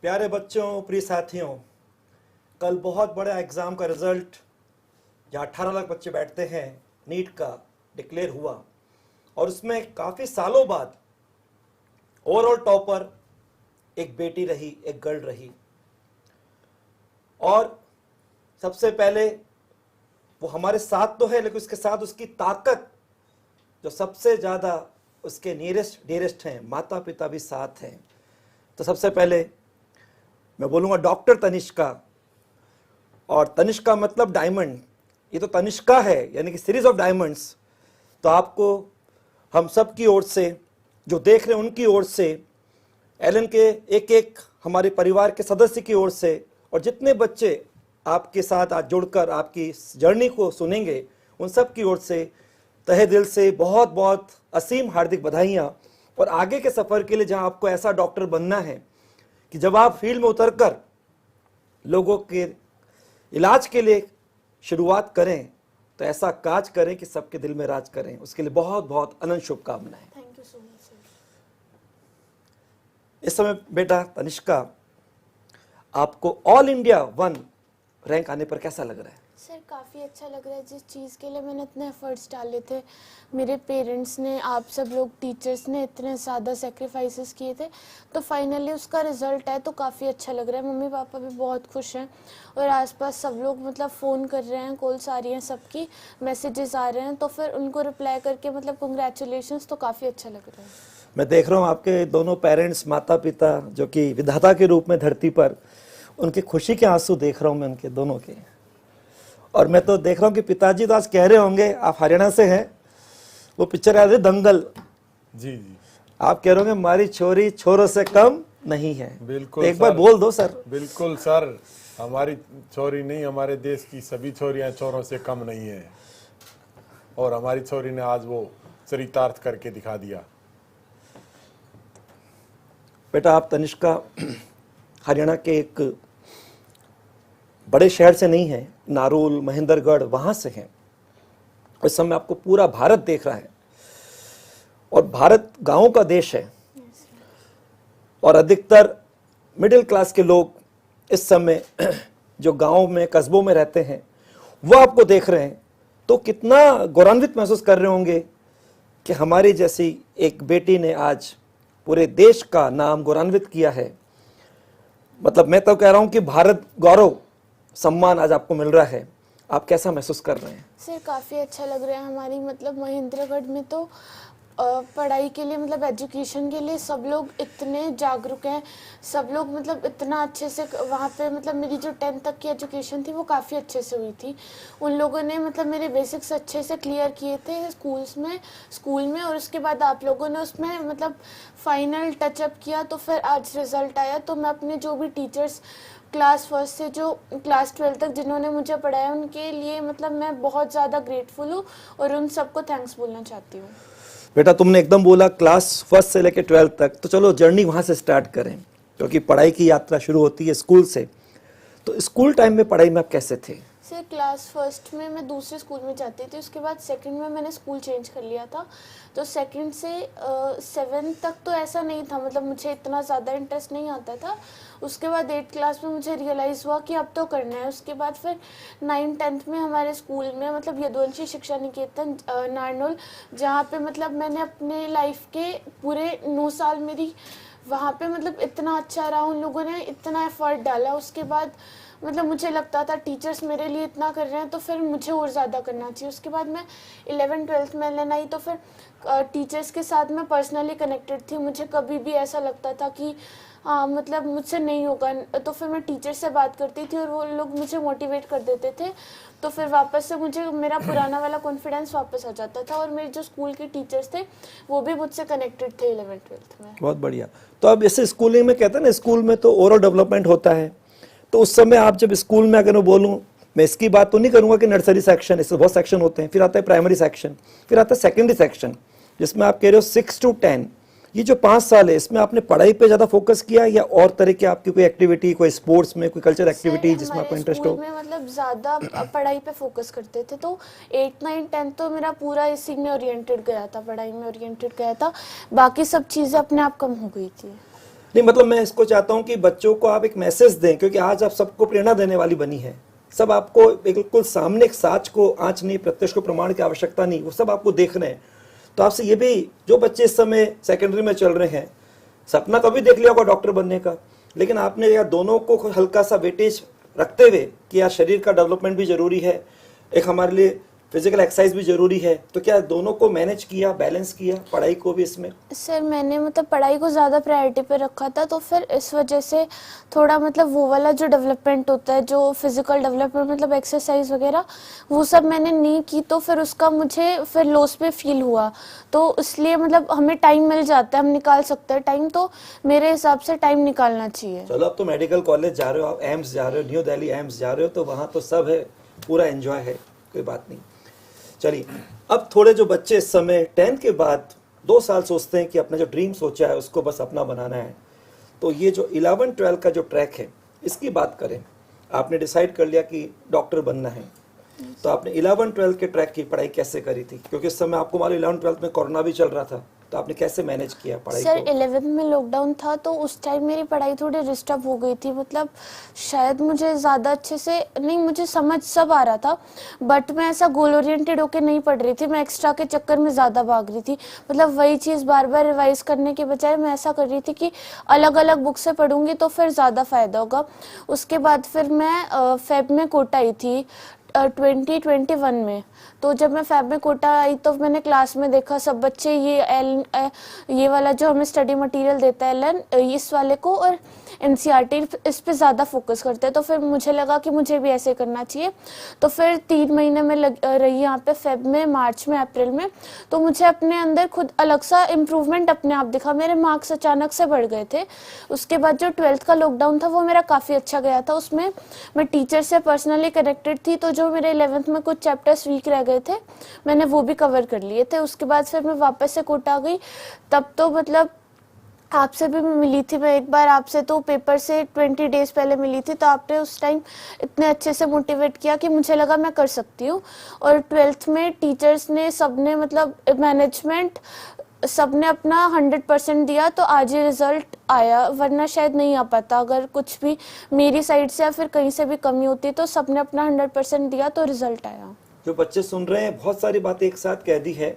प्यारे बच्चों, प्रिय साथियों, कल बहुत बड़ा एग्ज़ाम का रिजल्ट जहाँ 18 लाख बच्चे बैठते हैं नीट का डिक्लेयर हुआ और उसमें काफ़ी सालों बाद ओवरऑल टॉपर एक बेटी रही, एक गर्ल रही। और सबसे पहले वो हमारे साथ तो है, लेकिन उसके साथ उसकी ताकत जो सबसे ज़्यादा उसके नियरेस्ट डियरेस्ट हैं, माता पिता भी साथ हैं। तो सबसे पहले मैं बोलूँगा डॉक्टर तनिष्का। और तनिष्का मतलब डायमंड, ये तो तनिष्का है यानी कि सीरीज ऑफ डायमंड्स। तो आपको हम सब की ओर से, जो देख रहे हैं उनकी ओर से, एलन के एक एक हमारे परिवार के सदस्य की ओर से, और जितने बच्चे आपके साथ आज जुड़कर आपकी जर्नी को सुनेंगे उन सब की ओर से तहे दिल से बहुत बहुत असीम हार्दिक बधाइयाँ। और आगे के सफ़र के लिए जहाँ आपको ऐसा डॉक्टर बनना है कि जब आप फील्ड में उतरकर लोगों के इलाज के लिए शुरुआत करें तो ऐसा काज करें कि सबके दिल में राज करें। उसके लिए बहुत बहुत अनंत शुभकामनाएं। Thank you so much sir. इस समय बेटा तनिष्का, आपको ऑल इंडिया 1 रैंक आने पर कैसा लग रहा है? सर काफ़ी अच्छा लग रहा है। जिस चीज़ के लिए मैंने इतने एफर्ट्स डाले थे, मेरे पेरेंट्स ने, आप सब लोग टीचर्स ने इतने ज़्यादा सेक्रीफाइसेस किए थे, तो फाइनली उसका रिजल्ट है तो काफ़ी अच्छा लग रहा है। मम्मी पापा भी बहुत खुश हैं और आसपास सब लोग मतलब फ़ोन कर रहे हैं, कॉल्स आ रही हैं, सबकी मैसेजेस आ रहे हैं, तो फिर उनको रिप्लाई करके मतलब कंग्रेचुलेशंस, तो काफ़ी अच्छा लग रहा है। मैं देख रहा हूँ आपके दोनों पेरेंट्स, माता पिता जो कि विधाता के रूप में धरती पर, उनकी खुशी के आंसू देख रहा हूँ मैं उनके दोनों के। और मैं तो देख रहा हूँ कि पिताजी तो आज कह रहे होंगे, आप हरियाणा से हैं, वो पिक्चर याद है दंगल? जी जी, आप कह रहे होंगे हमारी छोरी छोरों से कम नहीं है। बिल्कुल तो एक बार सर, बोल दो सर। बिल्कुल सर, हमारी छोरी नहीं, हमारे देश की सभी छोरियां छोरों से कम नहीं है। और हमारी छोरी ने आज वो चरितार्थ करके दिखा दिया। बेटा आप तनिष्का हरियाणा के एक बड़े शहर से नहीं है, नारोल महेंद्रगढ़ वहां से हैं। इस समय आपको पूरा भारत देख रहा है और भारत गांवों का देश है और अधिकतर मिडिल क्लास के लोग इस समय जो गांव में कस्बों में रहते हैं वो आपको देख रहे हैं। तो कितना गौरवान्वित महसूस कर रहे होंगे कि हमारी जैसी एक बेटी ने आज पूरे देश का नाम गौरवान्वित किया है। मतलब मैं तो कह रहा हूं कि भारत गौरव सम्मान आज आपको मिल रहा है। आप कैसा महसूस कर रहे हैं? सर काफ़ी अच्छा लग रहा है। हमारी मतलब महेंद्रगढ़ में तो पढ़ाई के लिए, मतलब एजुकेशन के लिए सब लोग इतने जागरूक हैं, सब लोग मतलब इतना अच्छे से वहाँ पे, मतलब मेरी जो 10th तक की एजुकेशन थी वो काफ़ी अच्छे से हुई थी। उन लोगों ने मतलब मेरे बेसिक्स अच्छे से क्लियर किए थे स्कूल में, और उसके बाद आप लोगों ने उसमें मतलब फाइनल टचअप किया, तो फिर आज रिज़ल्ट आया। तो मैं अपने जो भी टीचर्स क्लास 1 से जो क्लास 12 तक जिन्होंने मुझे पढ़ाया, उनके लिए मतलब मैं बहुत ज़्यादा ग्रेटफुल हूँ और उन सबको थैंक्स बोलना चाहती हूँ। बेटा तुमने एकदम बोला क्लास 1 से लेकर 12 तक, तो चलो जर्नी वहाँ से स्टार्ट करें, क्योंकि पढ़ाई की यात्रा शुरू होती है स्कूल से। तो स्कूल टाइम में पढ़ाई में आप कैसे थे? सर क्लास 1 में मैं दूसरे स्कूल में जाती थी, उसके बाद 2nd में मैंने स्कूल चेंज कर लिया था। तो 2nd से 7th तक तो ऐसा नहीं था, मतलब मुझे इतना ज़्यादा इंटरेस्ट नहीं आता था। उसके बाद 8th क्लास में मुझे रियलाइज़ हुआ कि अब तो करना है। उसके बाद फिर 9th 10th में हमारे स्कूल में, मतलब यदुवंशी शिक्षा निकेतन नारनौल, जहाँ पे मतलब मैंने अपने लाइफ के पूरे 9 साल मेरी वहाँ पे मतलब इतना अच्छा रहा, उन लोगों ने इतना एफर्ट डाला। उसके बाद मतलब मुझे लगता था टीचर्स मेरे लिए इतना कर रहे हैं तो फिर मुझे और ज़्यादा करना चाहिए। उसके बाद मैं 11th 12th में लेना ही, तो फिर टीचर्स के साथ मैं पर्सनली कनेक्टेड थी। मुझे कभी भी ऐसा लगता था कि हाँ मतलब मुझसे नहीं होगा, तो फिर मैं टीचर से बात करती थी और वो लोग मुझे मोटिवेट कर देते थे। तो फिर वापस से मुझे मेरा पुराना वाला कॉन्फिडेंस वापस आ जाता था और मेरे जो स्कूल के टीचर्स थे वो भी मुझसे कनेक्टेड थे 11th 12th में। बहुत बढ़िया। तो अब ऐसे स्कूलिंग में कहते हैं ना, स्कूल में तो ओवरऑल डेवलपमेंट होता है। तो उस समय आप जब स्कूल में, अगर मैं बोलूँ, मैं इसकी बात तो नहीं करूँगा कि नर्सरी सेक्शन, इससे बहुत सेक्शन होते हैं, फिर आता है प्राइमरी सेक्शन, फिर आता है सेकेंडरी सेक्शन, जिसमें आप कह रहे हो 6 to 10, ये जो 5 साल है इसमें आपने पढ़ाई पे ज़्यादा फोकस किया या और तरह की आपकी कोई एक्टिविटी, कोई स्पोर्ट्स में, कोई कल्चर एक्टिविटी जिसमें आपको इंटरेस्ट हो? में मतलब ज़्यादा पढ़ाई पे फोकस करते थे, तो 8 9 10 तो मेरा पूरा इसी में ओरिएंटेड गया था, पढ़ाई में ओरिएंटेड गया था। बाकी सब चीज़ें अपने आप कम हो गई थी। नहीं मतलब मैं इसको चाहता हूँ कि बच्चों को आप एक मैसेज दें, क्योंकि आज आप सबको प्रेरणा देने वाली बनी है। सब आपको बिल्कुल सामने एक साच को आँच नहीं, प्रत्यक्ष को प्रमाण की आवश्यकता नहीं, वो सब आपको देख रहे हैं। तो आपसे ये भी, जो बच्चे इस समय सेकेंडरी में चल रहे हैं, सपना कभी देख लिया होगा डॉक्टर बनने का, लेकिन आपने यार दोनों को हल्का सा वेटेज रखते हुए कि यार शरीर का डेवलपमेंट भी जरूरी है, एक हमारे लिए फिजिकल एक्सरसाइज भी जरूरी है, तो क्या दोनों को मैनेज किया, बैलेंस किया, पढ़ाई को भी इसमें? सर मैंने मतलब पढ़ाई को ज़्यादा प्रायोरिटी पे रखा था, तो फिर इस वजह से थोड़ा मतलब वो वाला जो डेवलपमेंट होता है, जो फिजिकल डेवलपमेंट मतलब एक्सरसाइज वगैरह, वो सब मैंने नहीं की, तो फिर उसका मुझे फिर लॉस पे फील हुआ। तो इसलिए मतलब हमें टाइम मिल जाता है, हम निकाल सकते हैं टाइम, तो मेरे हिसाब से टाइम निकालना चाहिए। चलो अब तो मेडिकल कॉलेज जा रहे हो, आप एम्स जा रहे हो, न्यू दिल्ली एम्स जा रहे हो, तो वहाँ तो सब है, पूरा एंजॉय है, कोई बात नहीं। चलिए अब थोड़े जो बच्चे इस समय 10th के बाद 2 साल सोचते हैं कि अपना जो ड्रीम सोचा है उसको बस अपना बनाना है, तो ये जो 11-12 का जो ट्रैक है इसकी बात करें। आपने डिसाइड कर लिया कि डॉक्टर बनना है, तो आपने 11-12 के ट्रैक की पढ़ाई कैसे करी थी? क्योंकि इस समय आपको मालूम 11-12 में कोरोना भी चल रहा था, तो आपने कैसे मैनेज किया पढ़ाई सर को? 11th में लॉकडाउन था, तो उस टाइम मेरी पढ़ाई थोड़ी डिस्टर्ब हो गई थी। मतलब शायद मुझे ज़्यादा अच्छे से नहीं, मुझे समझ सब आ रहा था, बट मैं ऐसा गोल ओरिएंटेड होकर नहीं पढ़ रही थी, मैं एक्स्ट्रा के चक्कर में ज़्यादा भाग रही थी। मतलब वही चीज़ बार बार रिवाइज करने के बजाय मैं ऐसा कर रही थी कि अलग अलग बुक से पढ़ूंगी तो फिर ज़्यादा फ़ायदा होगा। उसके बाद फिर मैं फेब में कोटा आई थी 2021 में। तो जब मैं फैब में कोटा आई तो मैंने क्लास में देखा सब बच्चे ये वाला जो हमें स्टडी मटेरियल देता है एलन, इस वाले को और एनसीईआरटी इस पे ज़्यादा फोकस करते हैं। तो फिर मुझे लगा कि मुझे भी ऐसे करना चाहिए। तो फिर 3 महीने में रही यहाँ पे, फेब में, मार्च में, अप्रैल में। तो मुझे अपने अंदर खुद अलग सा इम्प्रूवमेंट अपने आप दिखा, मेरे मार्क्स अचानक से बढ़ गए थे। उसके बाद जो 12th का लॉकडाउन था वो मेरा काफ़ी अच्छा गया था, उसमें मैं टीचर से पर्सनली कनेक्टेड थी। तो जो मेरे 11th में कुछ चैप्टर्स वीक रह गए थे मैंने वो भी कवर कर लिए थे। उसके बाद फिर मैं वापस से कोटा गई। तब तो मतलब आपसे भी मिली थी मैं एक बार, आपसे तो पेपर से 20 डेज पहले मिली थी, तो आपने उस टाइम इतने अच्छे से मोटिवेट किया कि मुझे लगा मैं कर सकती हूँ। और 12th में टीचर्स ने सबने मतलब मैनेजमेंट सबने अपना 100% दिया, तो आज ये रिजल्ट आया, वरना शायद नहीं आ पाता। अगर कुछ भी मेरी साइड से या फिर कहीं से भी कमी होती तो सबने अपना 100% दिया तो रिजल्ट आया। जो बच्चे सुन रहे हैं, बहुत सारी बातें एक साथ कह दी है।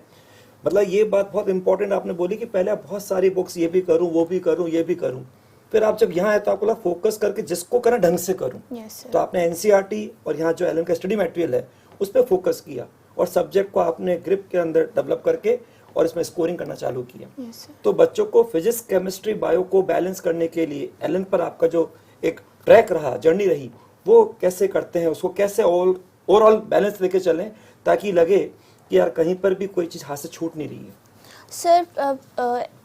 मतलब ये बात बहुत इंपॉर्टेंट आपने बोली कि पहले आप बहुत सारी बुक्स, ये भी करूं, वो भी करूं, ये भी करूं, फिर आप जब यहाँ आए तो आपको लगा फोकस करके जिसको करना ढंग से करूं। तो आपने एनसीईआरटी और यहाँ जो एलन का स्टडी मटेरियल है उस पर फोकस किया और सब्जेक्ट को आपने ग्रिप के अंदर डेवलप करके और इसमें स्कोरिंग करना चालू किया। तो बच्चों को फिजिक्स, केमिस्ट्री, बायो को बैलेंस करने के लिए एलन पर आपका जो एक ट्रैक रहा, जर्नी रही, वो कैसे करते हैं, उसको कैसे ओवरऑल बैलेंस लेके चलें ताकि लगे कि यार कहीं पर भी कोई चीज़ हाथ से छूट नहीं रही है? सर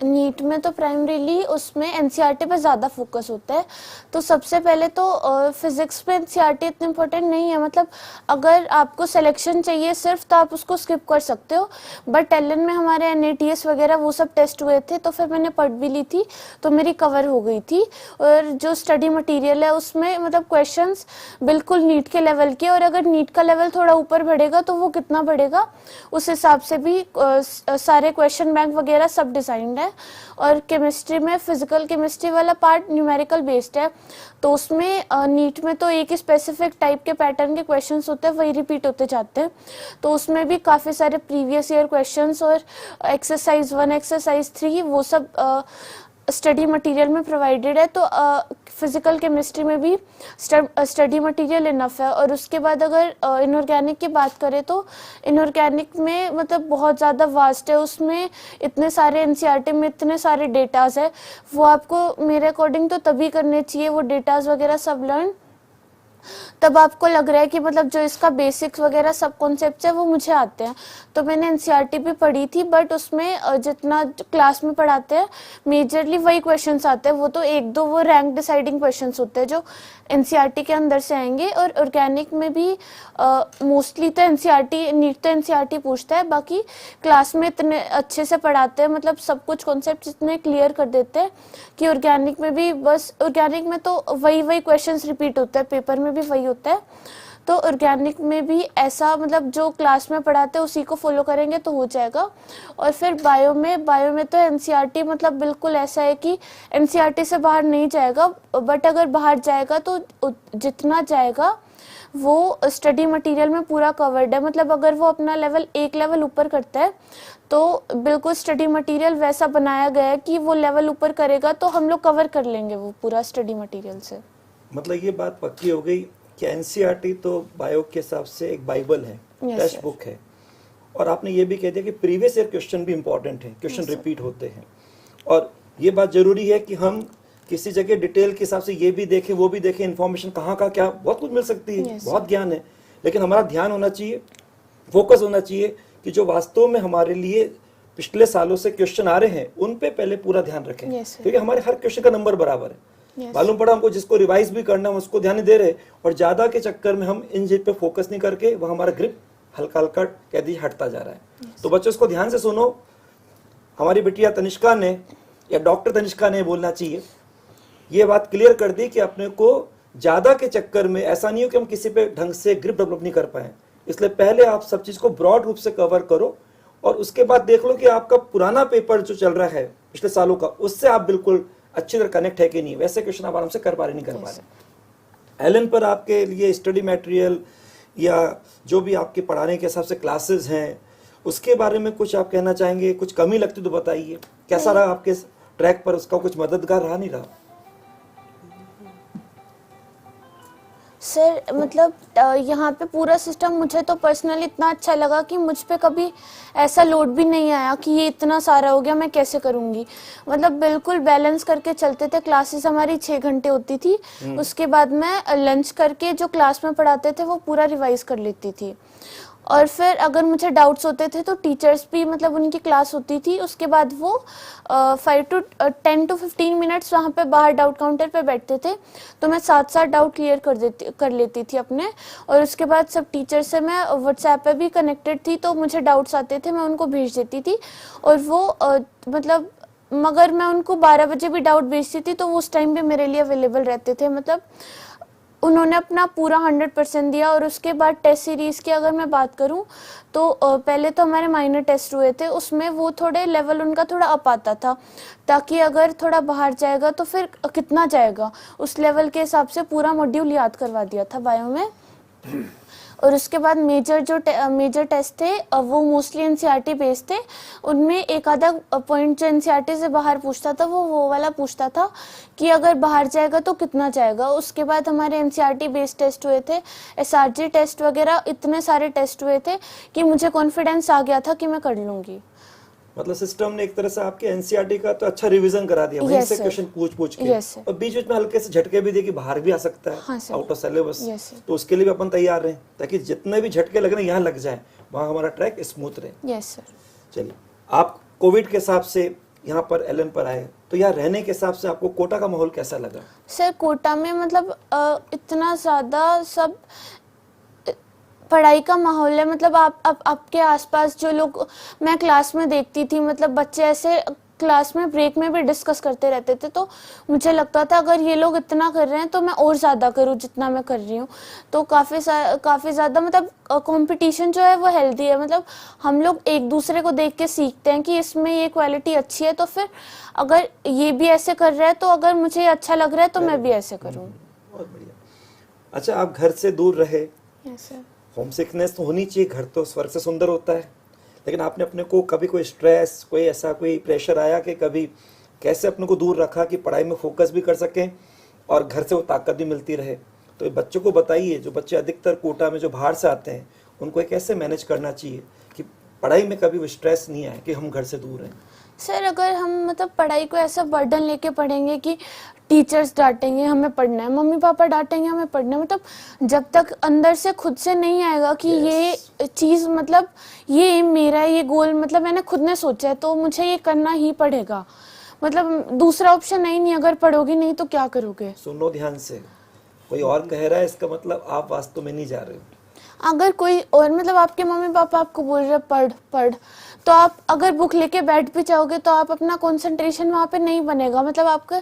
नीट में तो प्राइमरीली उसमें एनसीईआरटी पे ज़्यादा फोकस होता है। तो सबसे पहले तो फिजिक्स में एनसीईआरटी इतनी इम्पोर्टेंट नहीं है। मतलब अगर आपको सिलेक्शन चाहिए सिर्फ तो आप उसको स्किप कर सकते हो, बट एलएन में हमारे एनएटीएस वगैरह वो सब टेस्ट हुए थे, तो फिर मैंने पढ़ भी ली थी, तो मेरी कवर हो गई थी। और जो स्टडी मटीरियल है उसमें मतलब क्वेश्चंस बिल्कुल नीट के लेवल के, और अगर नीट का लेवल थोड़ा ऊपर बढ़ेगा तो वो कितना बढ़ेगा उस हिसाब से भी सारे क्वेश्चन बैंक वगैरह सब डिजाइंड है। और केमिस्ट्री में फिजिकल केमिस्ट्री वाला पार्ट न्यूमेरिकल बेस्ड है, तो उसमें नीट में तो एक ही स्पेसिफिक टाइप के पैटर्न के क्वेश्चंस होते हैं, वही रिपीट होते जाते हैं। तो उसमें भी काफ़ी सारे प्रीवियस ईयर क्वेश्चंस और एक्सरसाइज 1, एक्सरसाइज 3 वो सब स्टडी मटेरियल में प्रोवाइडेड है। तो फिजिकल केमिस्ट्री में भी स्टडी मटेरियल इनफ है। और उसके बाद अगर इनऑर्गेनिक की बात करें तो इनऑर्गेनिक में मतलब बहुत ज़्यादा वास्ट है, उसमें इतने सारे एनसीईआरटी में इतने सारे डेटाज है, वो आपको मेरे अकॉर्डिंग तो तभी करने चाहिए वो डेटाज वगैरह सब लर्न, तब आपको लग रहा है कि मतलब जो इसका बेसिक्स वगैरह सब कॉन्सेप्ट्स है वो मुझे आते हैं। तो मैंने एनसीईआरटी भी पढ़ी थी, बट उसमें जितना क्लास में पढ़ाते हैं मेजरली वही क्वेश्चंस आते हैं। वो तो 1-2 वो रैंक डिसाइडिंग क्वेश्चंस होते हैं जो एनसीईआरटी के अंदर से आएंगे। और ऑर्गेनिक में भी मोस्टली तो एनसीईआरटी, नीट तो एनसीईआरटी पूछता है, बाकी क्लास में इतने अच्छे से पढ़ाते हैं, मतलब सब कुछ कॉन्सेप्ट इतने क्लियर कर देते हैं कि ऑर्गेनिक में भी बस, ऑर्गेनिक में तो वही क्वेश्चंस रिपीट होते हैं, पेपर में भी वही होता है। तो ऑर्गेनिक में भी ऐसा मतलब जो क्लास में पढ़ाते हैं उसी को फॉलो करेंगे तो हो जाएगा। और फिर बायो में तो एनसीईआरटी मतलब बिल्कुल ऐसा है कि एनसीईआरटी से बाहर नहीं जाएगा, बट अगर बाहर जाएगा तो जितना जाएगा वो स्टडी मटेरियल में पूरा कवर्ड है। मतलब अगर वो अपना एक लेवल ऊपर करता है तो बिल्कुल स्टडी मटेरियल वैसा बनाया गया है कि वो लेवल ऊपर करेगा तो हम लोग कवर कर लेंगे वो पूरा स्टडी मटेरियल से। मतलब ये बात पक्की हो गई कि एनसीईआरटी तो बायो के हिसाब से एक बाइबल है, टेक्स्ट बुक है। और आपने ये भी कह दिया कि प्रीवियस ईयर क्वेश्चन भी इंपॉर्टेंट है, क्वेश्चन रिपीट होते हैं। और ये बात जरूरी है कि हम किसी जगह डिटेल के हिसाब से ये भी देखें वो भी देखें, इन्फॉर्मेशन कहाँ का क्या बहुत कुछ मिल सकती है, बहुत ज्ञान है, लेकिन हमारा ध्यान होना चाहिए, फोकस होना चाहिए कि जो वास्तव में हमारे लिए पिछले सालों से क्वेश्चन आ रहे हैं उन पे पहले पूरा ध्यान रखें। क्योंकि हमारे हर क्वेश्चन का नंबर बराबर है। मालूम पड़ा हमको जिसको रिवाइज भी करना है उसको ध्यान नहीं दे रहे, और ज्यादा के चक्कर में हम इन चीज पे फोकस नहीं करके वह हमारा ग्रिप हल्का हल्का कह दीजिए हटता जा रहा है। तो बच्चों इसको ध्यान से सुनो। हमारी बिटिया तनिष्का ने या डॉक्टर तनिष्का ने बोलना चाहिए, ये बात क्लियर कर दी कि अपने को ज्यादा के चक्कर में ऐसा नहीं हो कि हम किसी पे ढंग से ग्रिप डेवलप नहीं कर पाए। इसलिए पहले आप सब चीज को ब्रॉड रूप से कवर करो और उसके बाद देख लो कि आपका पुराना पेपर जो चल रहा है पिछले सालों का, उससे आप बिल्कुल अच्छी तरह कनेक्ट है कि नहीं। वैसे क्वेश्चन आप आराम से कर पा रहे नहीं कर पा रहे। एलन पर आपके लिए स्टडी मटेरियल या जो भी आपके पढ़ाने के हिसाब से क्लासेस हैं उसके बारे में कुछ आप कहना चाहेंगे? कुछ कमी लगती तो बताइए। कैसा रहा आपके ट्रैक पर? उसका कुछ मददगार रहा नहीं रहा? सर मतलब यहाँ पे पूरा सिस्टम मुझे तो पर्सनली इतना अच्छा लगा कि मुझ पे कभी ऐसा लोड भी नहीं आया कि ये इतना सारा हो गया मैं कैसे करूँगी। मतलब बिल्कुल बैलेंस करके चलते थे। क्लासेस हमारी 6 घंटे होती थी, उसके बाद मैं लंच करके जो क्लास में पढ़ाते थे वो पूरा रिवाइज कर लेती थी। और फिर अगर मुझे डाउट्स होते थे तो टीचर्स भी मतलब उनकी क्लास होती थी, उसके बाद वो 10 to 15 मिनट्स वहाँ पे बाहर डाउट काउंटर पे बैठते थे, तो मैं 7 डाउट क्लियर कर लेती थी अपने। और उसके बाद सब टीचर से मैं व्हाट्सएप पे भी कनेक्टेड थी, तो मुझे डाउट्स आते थे मैं उनको भेज देती थी। और वो मतलब मगर मैं उनको 12 बजे भी डाउट भेजती थी तो वो उस टाइम भी मेरे लिए अवेलेबल रहते थे। मतलब उन्होंने अपना पूरा 100% दिया। और उसके बाद टेस्ट सीरीज़ की अगर मैं बात करूं तो पहले तो हमारे माइनर टेस्ट हुए थे, उसमें वो थोड़े लेवल उनका थोड़ा अप आता था, ताकि अगर थोड़ा बाहर जाएगा तो फिर कितना जाएगा उस लेवल के हिसाब से पूरा मॉड्यूल याद करवा दिया था बायो में। और उसके बाद मेजर टेस्ट थे वो मोस्टली एनसीईआरटी बेस्ड थे। उनमें एक आधा पॉइंट जो एनसीईआरटी से बाहर पूछता था वो वाला पूछता था कि अगर बाहर जाएगा तो कितना जाएगा। उसके बाद हमारे एनसीईआरटी बेस्ड टेस्ट हुए थे, एसआरजी टेस्ट वगैरह, इतने सारे टेस्ट हुए थे कि मुझे कॉन्फिडेंस आ गया था कि मैं कर लूँगी। मतलब सिस्टम ने एक तरह से आपके एनसीईआरटी का तो अच्छा रिवीजन करा दिया, वहीं से क्वेश्चन पूछ के। और बीच बीच में हल्के से झटके भी दिए कि बाहर भी आ सकता है आउट ऑफ सिलेबस, तो उसके लिए भी अपन तैयार रहे ताकि जितने भी झटके लग रहे हैं यहाँ लग जाए, वहाँ हमारा ट्रैक स्मूथ रहे। Yes sir. चलिए, आप कोविड के हिसाब से यहाँ पर एलन पर आए, तो यहाँ रहने के हिसाब से आपको कोटा का माहौल कैसा लगा? सर कोटा में मतलब इतना ज़्यादा सब पढ़ाई का माहौल है। मतलब आपके आसपास जो लोग मैं क्लास में देखती थी, मतलब बच्चे ऐसे क्लास में ब्रेक में भी डिस्कस करते रहते थे, तो मुझे लगता था अगर ये लोग इतना कर रहे हैं तो मैं और ज़्यादा करूँ जितना मैं कर रही हूँ। तो काफ़ी ज़्यादा मतलब कंपटीशन जो है वो हेल्दी है। मतलब हम लोग एक दूसरे को देख के सीखते हैं कि इसमें ये क्वालिटी अच्छी है, तो फिर अगर ये भी ऐसे कर रहा है तो अगर मुझे अच्छा लग रहा है तो मैं भी ऐसे करूँ। बहुत बढ़िया। अच्छा, आप घर से दूर रहे, यस सर। होम सिकनेस तो होनी चाहिए, घर तो स्वर्ग से सुंदर होता है, लेकिन आपने अपने को कभी कोई स्ट्रेस, कोई ऐसा कोई प्रेशर आया कि कभी कैसे अपने को दूर रखा कि पढ़ाई में फोकस भी कर सकें और घर से वो ताकत भी मिलती रहे? तो बच्चों को बताइए, जो बच्चे अधिकतर कोटा में जो बाहर से आते हैं उनको कैसे मैनेज करना चाहिए कि पढ़ाई में कभी वो स्ट्रेस नहीं आए कि हम घर से दूर हैं। सर अगर हम मतलब पढ़ाई को ऐसा बर्डन लेके पढ़ेंगे कि टीचर्स डांटेंगे हमें पढ़ना है, मम्मी पापा डांटेंगे हमें पढ़ना है, मतलब जब तक अंदर से खुद से नहीं आएगा कि ये चीज़ मतलब ये मेरा ये गोल मतलब मैंने खुद ने सोचा है तो मुझे ये करना ही पड़ेगा, मतलब दूसरा ऑप्शन नहीं। अगर पढ़ोगी नहीं तो क्या करोगे? सुनो ध्यान से, कोई और कह रहा है इसका मतलब आप वास्तव में नहीं जा रहे हो। अगर कोई और मतलब आपके मम्मी पापा आपको बोल रहे पढ़, तो आप अगर बुक लेके बैठ भी जाओगे तो आप अपना कंसंट्रेशन वहाँ पे नहीं बनेगा। मतलब आपका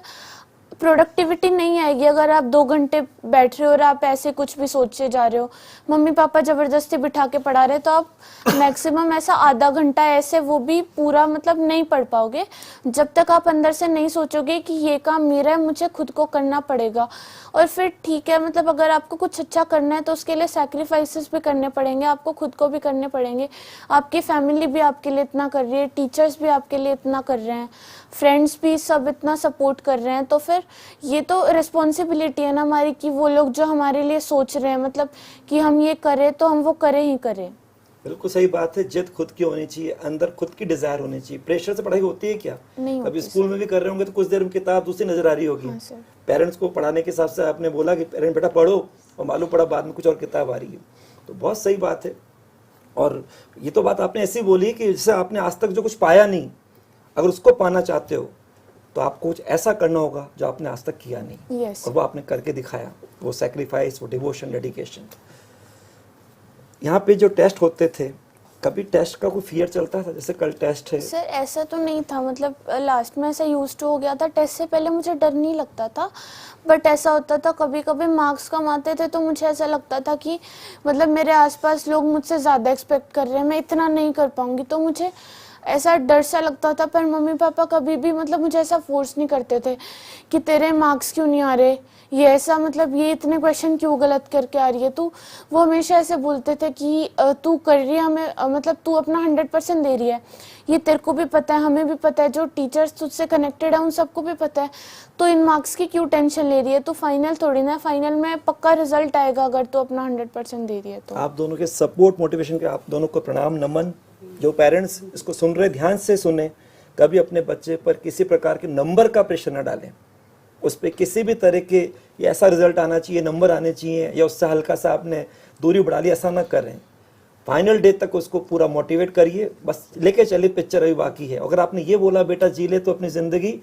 प्रोडक्टिविटी नहीं आएगी अगर आप 2 घंटे बैठ रहे हो और आप ऐसे कुछ भी सोचे जा रहे हो। मम्मी पापा जबरदस्ती बिठा के पढ़ा रहे तो आप मैक्सिमम ऐसा आधा घंटा ऐसे, वो भी पूरा मतलब नहीं पढ़ पाओगे जब तक आप अंदर से नहीं सोचोगे कि ये काम मेरा है, मुझे खुद को करना पड़ेगा। और फिर ठीक है, मतलब अगर आपको कुछ अच्छा करना है तो उसके लिए सैक्रिफाइसेस भी करने पड़ेंगे, आपको खुद को भी करने पड़ेंगे। आपकी फैमिली भी आपके लिए इतना कर रही है, टीचर्स भी आपके लिए इतना कर रहे हैं, फ्रेंड्स भी सब इतना सपोर्ट कर रहे हैं, तो फिर ये तो रिस्पॉन्सिबिलिटी है ना हमारी कि वो लोग जो हमारे लिए सोच रहे हैं, मतलब कि हम ये करें तो हम वो करें ही करें। बिल्कुल सही बात है। जिद खुद की होनी चाहिए, अंदर खुद की डिजायर होनी चाहिए। प्रेशर से पढ़ाई होती है क्या? नहीं अभी होती स्कूल में भी कर रहे होंगे तो कुछ देर में किताब दूसरी नजर आ रही होगी। हाँ सर। पेरेंट्स को पढ़ाने के हिसाब से आपने बोला कि पेरेंट बेटा पढ़ो, और मालूम पड़ा बाद में कुछ और किताब आ रही है। तो बहुत सही बात है। और ये तो बात आपने ऐसी बोली कि जैसे आपने आज तक जो कुछ पाया नहीं, अगर उसको पाना चाहते हो तो आपको कुछ ऐसा करना होगा जो आपने आज तक किया नहीं। Yes. और वो आपने करके दिखाया, वो सैक्रिफाइस, वो डिवोशन, डेडिकेशन। यहाँ पे जो टेस्ट होते थे, कभी टेस्ट का कोई फियर चलता था? जैसे कल टेस्ट है। सर ऐसा तो नहीं था, मतलब लास्ट में ऐसा यूज टू हो गया था। टेस्ट से पहले मुझे डर नहीं लगता था, बट ऐसा होता था कभी कभी मार्क्स कम आते थे तो मुझे ऐसा लगता था कि मतलब मेरे आसपास लोग मुझसे ज़्यादा एक्सपेक्ट कर रहे हैं, मैं इतना नहीं कर पाऊंगी, तो मुझे ऐसा डर सा लगता था। पर मम्मी पापा कभी भी मतलब मुझे ऐसा फोर्स नहीं करते थे कि तेरे मार्क्स क्यों नहीं आ रहे, ये ऐसा मतलब ये इतने क्वेश्चन क्यों गलत करके आ रही है तू। वो हमेशा ऐसे बोलते थे कि तू कर रही है, हमें मतलब तू अपना 100% दे रही है, ये तेरे को भी पता है, हमें भी पता है, जो टीचर्स तुझसे कनेक्टेड है उन सबको भी पता है, तो इन मार्क्स की क्यों टेंशन ले रही है, तो फाइनल थोड़ी ना, फाइनल में पक्का रिजल्ट आएगा अगर तू अपना 100% दे रही है तो। आप दोनों के सपोर्ट, मोटिवेशन के आप दोनों को प्रणाम, नमन। जो पेरेंट्स इसको सुन रहे, ध्यान से सुने। कभी अपने बच्चे पर किसी प्रकार के नंबर का प्रेशर न डालें, उस पर किसी भी तरह के ये ऐसा रिजल्ट आना चाहिए, नंबर आने चाहिए, या उससे हल्का सा आपने दूरी बढ़ा ली, ऐसा ना करें। फाइनल डे तक उसको पूरा मोटिवेट करिए, बस लेके चलिए, पिक्चर अभी बाकी है। अगर आपने ये बोला बेटा जी ले तो अपनी ज़िंदगी,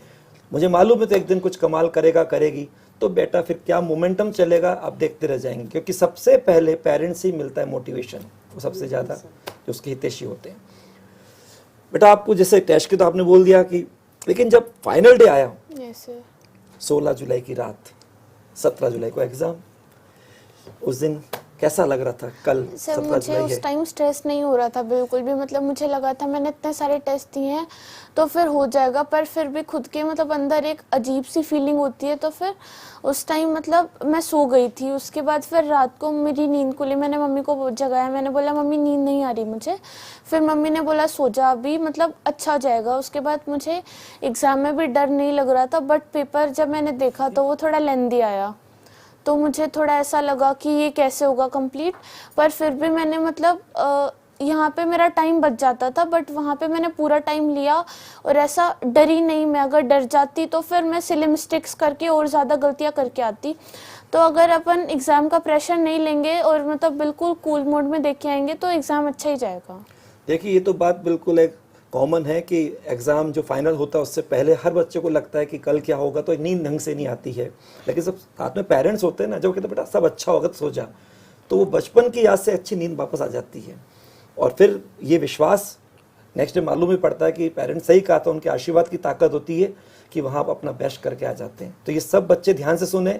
मुझे मालूम है तो एक दिन कुछ कमाल करेगा, करेगी, तो बेटा फिर क्या मोमेंटम चलेगा, आप देखते रह जाएंगे। क्योंकि सबसे पहले पेरेंट्स ही मिलता है मोटिवेशन, वो सबसे ज़्यादा जो उसके हितैषी होते हैं। बेटा आपको जैसे टेस्ट की तो आपने बोल दिया कि, लेकिन जब फाइनल डे आया, यस सर, 16 जुलाई की रात, 17 जुलाई को एग्ज़ाम, उस दिन कैसा लग रहा था? कल सर 17 मुझे जुलाई उस है। टाइम स्ट्रेस नहीं हो रहा था बिल्कुल भी, मतलब मुझे लगा था मैंने इतने सारे टेस्ट दिए हैं तो फिर हो जाएगा, पर फिर भी खुद के मतलब अंदर एक अजीब सी फीलिंग होती है। तो फिर उस टाइम मतलब मैं सो गई थी, उसके बाद फिर रात को मेरी नींद खुली, मैंने मम्मी को जगाया, मैंने बोला मम्मी नींद नहीं आ रही मुझे, फिर मम्मी ने बोला सो जा अभी, मतलब अच्छा हो जाएगा। उसके बाद मुझे एग्ज़ाम में भी डर नहीं लग रहा था, बट पेपर जब मैंने देखा तो वो थोड़ा लेंदी आया, तो मुझे थोड़ा ऐसा लगा कि ये कैसे होगा कंप्लीट। पर फिर भी मैंने मतलब यहाँ पे मेरा टाइम बच जाता था, बट वहाँ पे मैंने पूरा टाइम लिया और ऐसा डरी नहीं मैं। अगर डर जाती तो फिर मैं सिली मिस्टेक्स करके और ज़्यादा गलतियाँ करके आती। तो अगर अपन एग्ज़ाम का प्रेशर नहीं लेंगे और मतलब बिल्कुल कूल मोड में देख के आएंगे तो एग्ज़ाम अच्छा ही जाएगा। देखिए ये तो बात बिल्कुल एक कॉमन है कि एग्ज़ाम जो फाइनल होता है उससे पहले हर बच्चे को लगता है कि कल क्या होगा, तो नींद ढंग से नहीं आती है। लेकिन सब साथ में पेरेंट्स होते हैं ना, जब कहते बेटा सब अच्छा होगा तो सो जा, तो वो बचपन की याद से अच्छी नींद वापस आ जाती है। और फिर ये विश्वास नेक्स्ट डे मालूम ही पड़ता है कि पेरेंट्स सही कहा था, उनके आशीर्वाद की ताकत होती है कि वहाँ आप अपना बेस्ट करके आ जाते हैं। तो ये सब बच्चे ध्यान से सुने।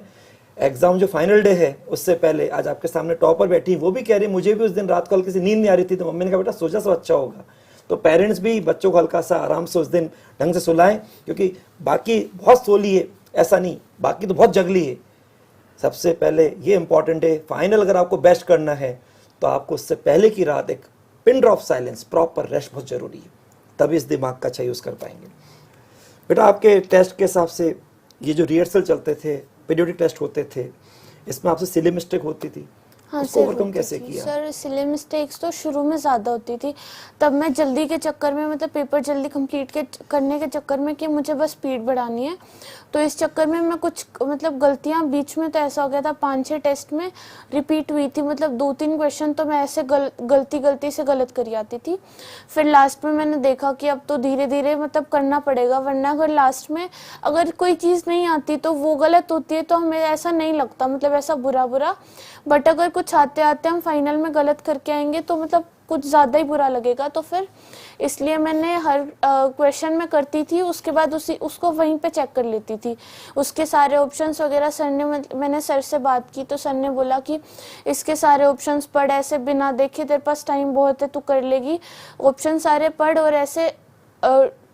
एग्ज़ाम जो फाइनल डे है उससे पहले आज आपके सामने टॉपर बैठी, वो भी कह रही मुझे भी उस दिन रात को हल्की सी नींद नहीं आ रही थी, तो मम्मी ने कहा बेटा सो जा, सब अच्छा होगा। तो पेरेंट्स भी बच्चों को हल्का सा आराम से उस दिन ढंग से सुलाएं, क्योंकि बाकी बहुत सो लिए ऐसा नहीं, बाकी तो बहुत जग लिए। सबसे पहले ये इंपॉर्टेंट है, फाइनल अगर आपको बेस्ट करना है तो आपको उससे पहले की रात एक pin drop silence, proper rest बहुत ज़रूरी है, तभी इस दिमाग का अच्छा यूज़ कर पाएंगे। बेटा आपके टेस्ट के हिसाब से ये जो रिहर्सल चलते थे, पीरियोडिक टेस्ट होते थे, इसमें आपसे सिली मिस्टेक होती थी, हाँ उसको सर, ओवरकम होती कैसे थी। किया? सर सिली मिस्टेक्स तो शुरू में ज़्यादा होती थी, तब मैं जल्दी के चक्कर में मतलब पेपर जल्दी कंप्लीट करने के चक्कर में कि मुझे बस स्पीड बढ़ानी है, तो इस चक्कर में मैं कुछ मतलब गलतियाँ बीच में तो ऐसा हो गया था 5-6 टेस्ट में रिपीट हुई थी, मतलब 2-3 क्वेश्चन तो मैं ऐसे गलती से गलत करी आती थी। फिर लास्ट में मैंने देखा कि अब तो धीरे धीरे मतलब करना पड़ेगा, वरना अगर लास्ट में अगर कोई चीज़ नहीं आती तो वो गलत होती है तो हमें ऐसा नहीं लगता, मतलब ऐसा बुरा, बट अगर कुछ आते आते हम फाइनल में गलत करके आएंगे तो मतलब कुछ ज़्यादा ही बुरा लगेगा। तो फिर इसलिए मैंने हर क्वेश्चन में करती थी, उसके बाद उसको वहीं पे चेक कर लेती थी, उसके सारे ऑप्शंस वगैरह। सर ने मैंने सर से बात की तो सर ने बोला कि इसके सारे ऑप्शंस पढ़, ऐसे बिना देखे, तेरे पास टाइम बहुत है, तू कर लेगी, ऑप्शन सारे पढ़। और ऐसे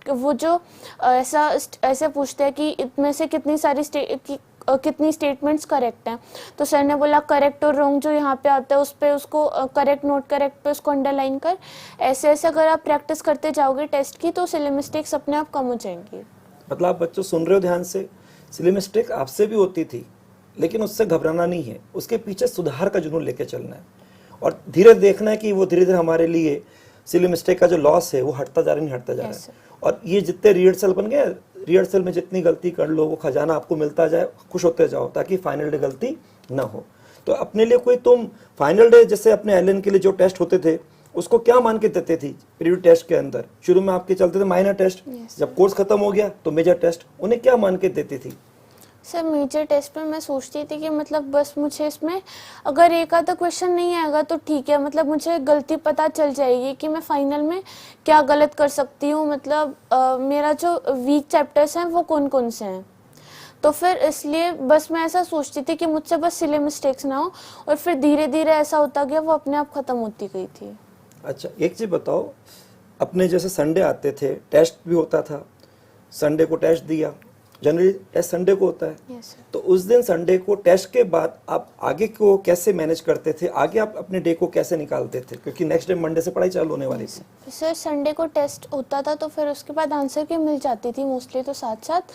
वो जो ऐसे पूछते हैं कि इनमें से कितनी स्टेटमेंट्स करेक्ट हैं। तो सर ने बोला करेक्ट और रॉन्ग जो यहाँ पे आता है उस पे उसको करेक्ट, नोट करेक्ट पे उसको अंडरलाइन कर। ऐसे ऐसे अगर आप प्रैक्टिस करते जाओगे टेस्ट की तो सिली मिस्टेक्स अपने आप कम हो जाएंगी। मतलब आप बच्चों सुन रहे हो ध्यान से, सिली मिस्टेक आपसे भी होती थी, लेकिन उससे घबराना नहीं है, उसके पीछे सुधार का जुनून लेके चलना है और धीरे देखना है कि वो धीरे धीरे हमारे लिए सिली मिस्टेक का जो लॉस है वो हटता जा रहा है, नहीं हटता जा रहा है। और ये जितने रिहर्सल बन गए, रिहर्सल में जितनी गलती कर लो वो खजाना आपको मिलता जाए, खुश होते जाओ, ताकि फाइनल डे गलती ना हो। तो अपने लिए कोई तुम फाइनल डे जैसे अपने एलन के लिए जो टेस्ट होते थे उसको क्या मान के देते थी? प्रीव्यू टेस्ट के अंदर शुरू में आपके चलते थे माइनर टेस्ट, जब कोर्स खत्म हो गया तो मेजर टेस्ट, उन्हें क्या मान के देती थी? सर मेजर टेस्ट में मैं सोचती थी कि मतलब बस मुझे इसमें अगर एक आधा क्वेश्चन नहीं आएगा तो ठीक है, मतलब मुझे गलती पता चल जाएगी कि मैं फाइनल में क्या गलत कर सकती हूँ, मतलब मेरा जो वीक चैप्टर्स हैं वो कौन कौन से हैं। तो फिर इसलिए बस मैं ऐसा सोचती थी कि मुझसे बस सिली मिस्टेक्स ना हो, और फिर धीरे धीरे ऐसा होता गया, वो अपने आप ख़त्म होती गई थी। अच्छा एक चीज़ बताओ, अपने जैसे संडे आते थे, टेस्ट भी होता था, संडे को टेस्ट दिया, जनरली टेस्ट संडे को होता है, Yes, तो उस दिन संडे को टेस्ट के बाद आप आगे को कैसे मैनेज करते थे? आगे आप अपने डे को कैसे निकालते थे, क्योंकि नेक्स्ट डे मंडे से पढ़ाई चालू होने वाली थी? सर संडे को टेस्ट होता था तो फिर उसके बाद आंसर की मिल जाती थी मोस्टली, तो साथ साथ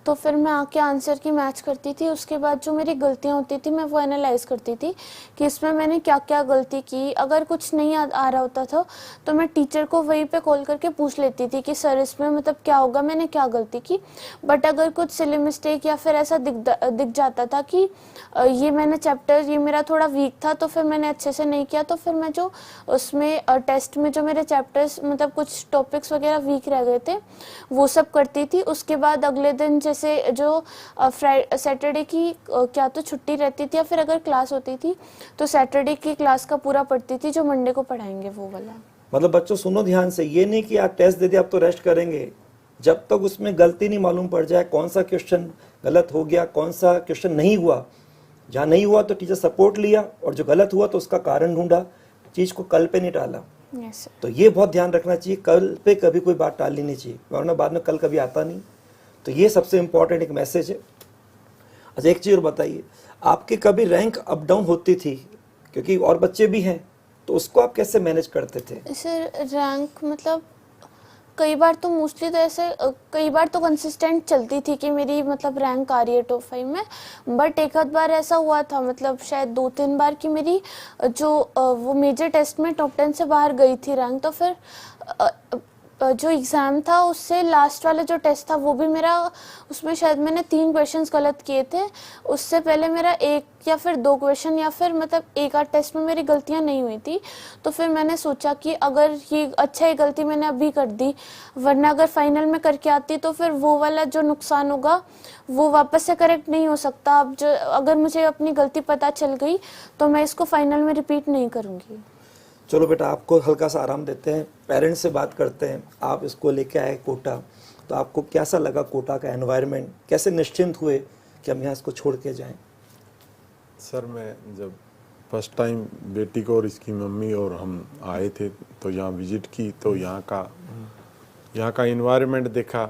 तो फिर मैं आके आंसर की मैच करती थी। उसके बाद जो मेरी गलतियाँ होती थी मैं वो एनालाइज करती थी कि इसमें मैंने क्या क्या गलती की। अगर कुछ नहीं आ रहा होता था तो मैं टीचर को वहीं पे कॉल करके पूछ लेती थी कि सर इसमें मतलब क्या होगा, मैंने क्या गलती की। बट अगर कुछ सिली मिस्टेक या फिर ऐसा दिख जाता था कि ये मैंने चैप्टर, ये मेरा थोड़ा वीक था तो फिर मैंने अच्छे से नहीं किया, तो फिर मैं जो उसमें टेस्ट में जो मेरे चैप्टर्स मतलब कुछ टॉपिक्स वगैरह वीक रह गए थे वो सब करती थी। उसके बाद अगले दिन जैसे जो सैटरडे की क्या तो छुट्टी रहती थी या फिर अगर क्लास होती थी तो सैटरडे की क्लास का पूरा पढ़ती थी जो मंडे को पढ़ाएंगे वो वाला। मतलब बच्चों सुनो ध्यान से, ये नहीं कि आप टेस्ट दे दिए आप तो रेस्ट करेंगे, जब तक उसमें गलती नहीं मालूम पड़ जाए, कौन सा क्वेश्चन गलत हो गया, कौन सा क्वेश्चन नहीं हुआ, जहाँ नहीं हुआ तो टीचर सपोर्ट लिया, और जो गलत हुआ तो उसका कारण ढूंढा, चीज़ को कल पे नहीं टाला। Yes, तो ये बहुत ध्यान रखना चाहिए, कल पे कभी कोई बात टालनी नहीं चाहिए, वरना बाद में कल कभी आता नहीं। तो ये सबसे इम्पोर्टेंट एक मैसेज है। अच्छा एक चीज़ और बताइए, आपके कभी रैंक अप डाउन होती थी, क्योंकि और बच्चे भी हैं, तो उसको आप कैसे मैनेज करते थे? सर रैंक मतलब कई बार तो मोस्टली तो ऐसे कई बार तो कंसिस्टेंट चलती थी कि मेरी मतलब रैंक आ रही है टॉप 5 में। बट एक आध बार ऐसा हुआ था, मतलब शायद 2-3 बार कि मेरी जो वो मेजर टेस्ट में टॉप 10 से बाहर गई थी रैंक। तो फिर जो एग्ज़ाम था उससे लास्ट वाला जो टेस्ट था वो भी मेरा, उसमें शायद मैंने 3 क्वेश्चंस गलत किए थे, उससे पहले मेरा 1 या फिर 2 क्वेश्चन या फिर मतलब एक आध टेस्ट में मेरी गलतियां नहीं हुई थी। तो फिर मैंने सोचा कि अगर ये अच्छा, ये गलती मैंने अभी कर दी, वरना अगर फाइनल में करके आती तो फिर वो वाला जो नुकसान होगा वो वापस से करेक्ट नहीं हो सकता। अब जो अगर मुझे अपनी गलती पता चल गई तो मैं इसको फाइनल में रिपीट नहीं करूँगी। चलो बेटा आपको हल्का सा आराम देते हैं, पेरेंट्स से बात करते हैं। आप इसको लेके आए कोटा, तो आपको कैसा लगा कोटा का एनवायरनमेंट, कैसे निश्चिंत हुए कि हम यहाँ इसको छोड़ के जाएं? सर मैं जब फर्स्ट टाइम बेटी को और इसकी मम्मी और हम आए थे तो यहाँ विजिट की, तो यहाँ का इन्वायरमेंट देखा,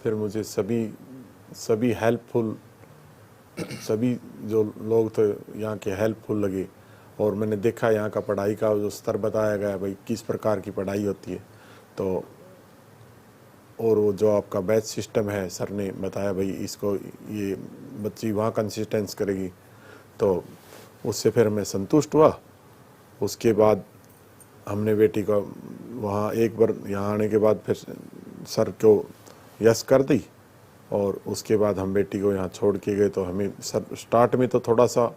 फिर मुझे सभी हेल्पफुल, सभी जो लोग थे यहाँ के हेल्पफुल लगे। और मैंने देखा यहाँ का पढ़ाई का जो स्तर बताया गया भाई किस प्रकार की पढ़ाई होती है, तो और वो जो आपका बैच सिस्टम है, सर ने बताया भाई इसको ये बच्ची वहाँ कंसिस्टेंस करेगी, तो उससे फिर मैं संतुष्ट हुआ। उसके बाद हमने बेटी को वहाँ एक बार यहाँ आने के बाद फिर सर को यस कर दी, और उसके बाद हम बेटी को यहाँ छोड़ के गए। तो हमें सर स्टार्ट में तो थोड़ा सा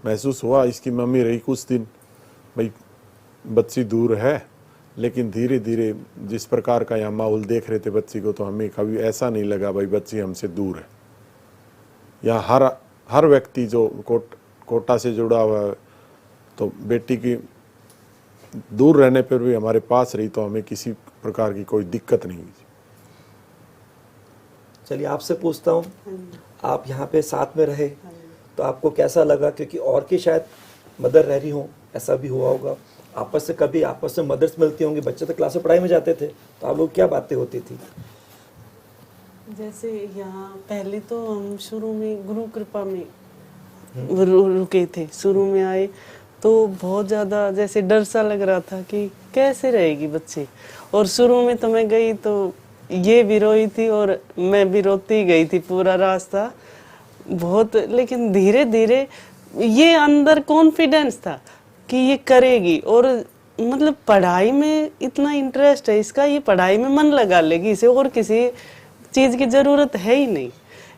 महसूस हुआ, इसकी मम्मी रही कुछ दिन, भाई बच्ची दूर है, लेकिन धीरे धीरे जिस प्रकार का यहाँ माहौल देख रहे थे बच्ची को, तो हमें कभी ऐसा नहीं लगा भाई बच्ची हमसे दूर है। यहाँ हर व्यक्ति जो कोटा से जुड़ा हुआ है, तो बेटी की दूर रहने पर भी हमारे पास रही तो हमें किसी प्रकार की कोई दिक्कत नहीं हुई। चलिए आपसे पूछता हूँ, आप यहाँ पे साथ में रहे तो आपको कैसा लगा? क्योंकि और की शायद मदर रह रही हो, ऐसा भी हुआ होगा, आपस में मदर्स मिलती होंगी, बच्चे तो क्लास में पढ़ाई में जाते थे, तो आप लोग क्या बातें होती थी? जैसे यहाँ पहले तो हम शुरू में गुरु कृपा में रुके थे। शुरू में आए तो बहुत ज़्यादा जैसे डर सा लग रहा था कि कैसे रहेगी बच्चे, और शुरू में तो मैं गई तो ये भी रोई थी और मैं भी रोती गई थी पूरा रास्ता बहुत। लेकिन धीरे धीरे ये अंदर कॉन्फिडेंस था कि ये करेगी, और मतलब पढ़ाई में इतना इंटरेस्ट है इसका, ये पढ़ाई में मन लगा लेगी, इसे और किसी चीज़ की ज़रूरत है ही नहीं।